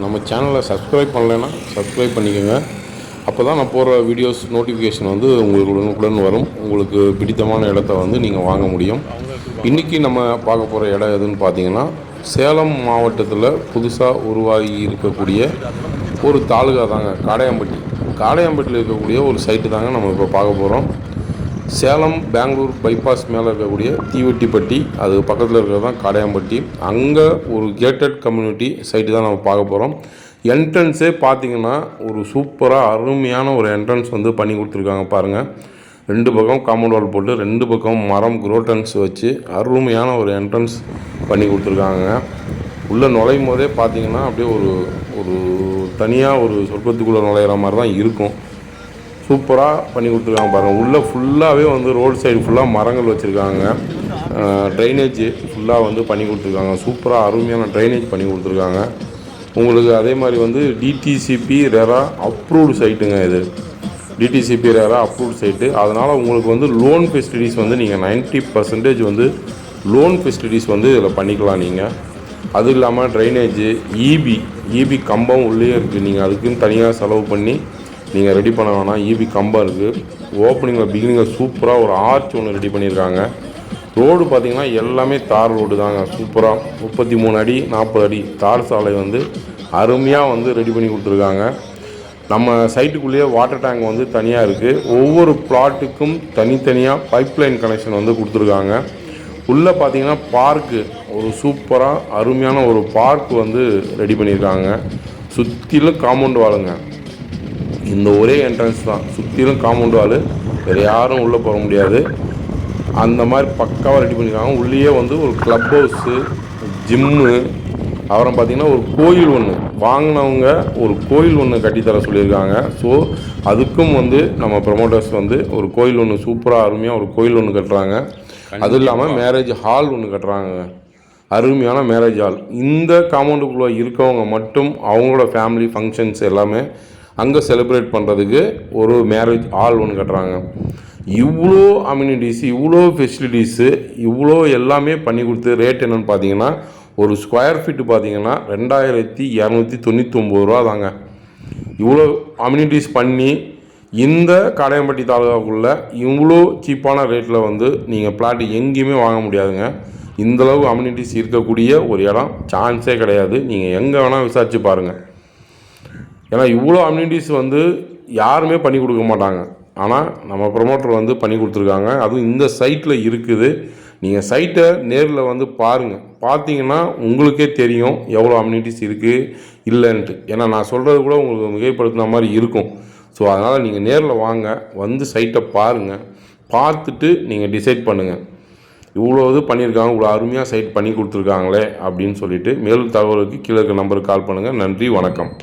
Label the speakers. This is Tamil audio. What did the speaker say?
Speaker 1: நம்ம சேனலை சப்ஸ்கிரைப் பண்ணலைன்னா சப்ஸ்கிரைப் பண்ணிக்கோங்க. அப்போ தான் நான் போடுற வீடியோஸ் நோட்டிஃபிகேஷன் வந்து உங்களுக்கு உடனுக்குடன் வரும். உங்களுக்கு பிடித்தமான இடத்த வந்து நீங்கள் வாங்க முடியும். இன்றைக்கி நம்ம பார்க்க போகிற இடம் எதுன்னு பார்த்தீங்கன்னா, சேலம் மாவட்டத்தில் புதுசாக உருவாகி இருக்கக்கூடிய ஒரு தாலுகா தாங்க காடையாம்பட்டி. காடையாம்பட்டியில் இருக்கக்கூடிய ஒரு சைட்டு தாங்க நம்ம இப்போ பார்க்க போகிறோம். சேலம் பெங்களூர் பைபாஸ் மேலே இருக்கக்கூடிய தீவெட்டிப்பட்டி, அது பக்கத்தில் இருக்கிறது தான் காடையாம்பட்டி. அங்கே ஒரு கேட்டட் கம்யூனிட்டி சைட்டு தான் நம்ம பார்க்க போகிறோம். என்ட்ரன்ஸே பார்த்திங்கன்னா ஒரு சூப்பராக அருமையான ஒரு என்ட்ரன்ஸ் வந்து பண்ணி கொடுத்துருக்காங்க பாருங்கள். 2 பக்கம் காம்பவுண்ட் வால் போட்டு 2 பக்கம் மரம் குரோட்டன்ஸ் வச்சு அருமையான ஒரு என்ட்ரன்ஸ் பண்ணி கொடுத்துருக்காங்க. உள்ளே நுழையும் போதே பார்த்திங்கன்னா அப்படியே ஒரு தனியாக ஒரு சொர்க்கத்துக்குள்ளே நுழையிற மாதிரி தான் இருக்கும். சூப்பராக பண்ணி கொடுத்துருக்காங்க பாருங்கள். உள்ளே ஃபுல்லாகவே வந்து ரோடு சைடு ஃபுல்லாக மரங்கள் வச்சுருக்காங்க. ட்ரைனேஜ் ஃபுல்லாக வந்து பண்ணி கொடுத்துருக்காங்க. சூப்பராக அருமையான ட்ரைனேஜ் பண்ணி கொடுத்துருக்காங்க. உங்களுக்கு அதே மாதிரி வந்து டிடிசிபி ரெரா அப்ரூவ்டு சைட்டுங்க இது. DTCP RERA approved site. அதனால் உங்களுக்கு வந்து லோன் ஃபெசிலிட்டிஸ் வந்து நீங்கள் 90% வந்து லோன் ஃபெசிலிட்டிஸ் வந்து இதில் பண்ணிக்கலாம் நீங்கள். அது இல்லாமல் ட்ரைனேஜு, இபி கம்பம் உள்ளே இருக்குது. நீங்கள் அதுக்குன்னு தனியாக செலவு பண்ணி நீங்கள் ரெடி பண்ண வேணாம். இபி கம்பம் இருக்குது. பிகினிங்கில் சூப்பராக ஒரு ஆர்ச் ஒன்று ரெடி பண்ணியிருக்காங்க. ரோடு பார்த்திங்கன்னா எல்லாமே தார் ரோடு தாங்க. சூப்பராக 33 அடி 40 அடி தார் சாலை வந்து அருமையாக வந்து ரெடி பண்ணி கொடுத்துருக்காங்க. நம்ம சைட்டுக்குள்ளேயே வாட்டர் டேங்க் வந்து தனியாக இருக்குது. ஒவ்வொரு பிளாட்டுக்கும் தனித்தனியாக பைப்லைன் கனெக்ஷன் வந்து கொடுத்துருக்காங்க. உள்ளே பார்த்திங்கன்னா பார்க்கு, ஒரு சூப்பராக அருமையான ஒரு பார்க் வந்து ரெடி பண்ணியிருக்காங்க. சுற்றிலும் காம்பவுண்ட் வாலுங்க. இந்த ஒரே என்ட்ரன்ஸ் தான், சுற்றிலும் காம்பவுண்ட் வால், வேறு யாரும் உள்ளே போக முடியாது. அந்த மாதிரி பக்காவாக ரெடி பண்ணியிருக்காங்க. உள்ளேயே வந்து ஒரு க்ளப் ஹவுஸு, ஜிம்மு, அப்புறம் பார்த்திங்கன்னா ஒரு கோயில் ஒன்று வாங்கினவங்க ஒரு கோயில் ஒன்று கட்டித்தர சொல்லியிருக்காங்க. ஸோ அதுக்கும் வந்து நம்ம ப்ரமோட்டர்ஸ் வந்து ஒரு கோயில் ஒன்று சூப்பராக அருமையாக ஒரு கோயில் ஒன்று கட்டுறாங்க. அதுவும் இல்லாமல் மேரேஜ் ஹால் ஒன்று கட்டுறாங்க. அருமையான மேரேஜ் ஹால். இந்த காம்பவுண்டுக்குள்ளே இருக்கவங்க மட்டும் அவங்களோட ஃபேமிலி ஃபங்க்ஷன்ஸ் எல்லாமே அங்கே செலிப்ரேட் பண்ணுறதுக்கு ஒரு மேரேஜ் ஹால் ஒன்று கட்டுறாங்க. இவ்வளோ அம்யூனிட்டிஸ், இவ்வளோ ஃபெசிலிட்டிஸு, இவ்வளோ எல்லாமே பண்ணி கொடுத்து ரேட் என்னென்னு பார்த்தீங்கன்னா, ஒரு ஸ்கொயர் ஃபீட்டு பார்த்தீங்கன்னா 2299 ரூபா தாங்க. இவ்வளோ அம்யூனிட்டிஸ் பண்ணி இந்த காடையாம்பட்டி தாலுகாவுக்குள்ளே இவ்வளோ சீப்பான ரேட்டில் வந்து நீங்கள் பிளாட் எங்கேயுமே வாங்க முடியாதுங்க. இந்தளவு அம்யூனிட்டிஸ் இருக்கக்கூடிய ஒரு இடம் சான்ஸே கிடையாது. நீங்கள் எங்கே வேணால் விசாரித்து பாருங்கள். ஏன்னா இவ்வளோ அம்யூனிட்டிஸ் வந்து யாருமே பண்ணி கொடுக்க மாட்டாங்க. ஆனால் நம்ம ப்ரமோட்டர் வந்து பண்ணி கொடுத்துருக்காங்க. அதுவும் இந்த சைட்டில் இருக்குது. நீங்கள் சைட்டை நேரில் வந்து பாருங்கள். பார்த்தீங்கன்னா உங்களுக்கே தெரியும் எவ்வளோ அம்யூனிட்டிஸ் இருக்குது இல்லைன்ட்டு. ஏன்னா நான் சொல்கிறது கூட உங்களுக்கு மிகைப்படுத்தின மாதிரி இருக்கும். ஸோ அதனால் நீங்கள் நேரில் வாங்க, வந்து சைட்டை பாருங்கள். பார்த்துட்டு நீங்கள் டிசைட் பண்ணுங்கள். இவ்வளோ இது பண்ணியிருக்காங்க, இவ்வளோ அருமையாக சைட் பண்ணி கொடுத்துருக்காங்களே அப்படின்னு சொல்லிவிட்டு மேலும் தகவலுக்கு கீழே இருக்க நம்பருக்கு கால் பண்ணுங்கள். நன்றி, வணக்கம்.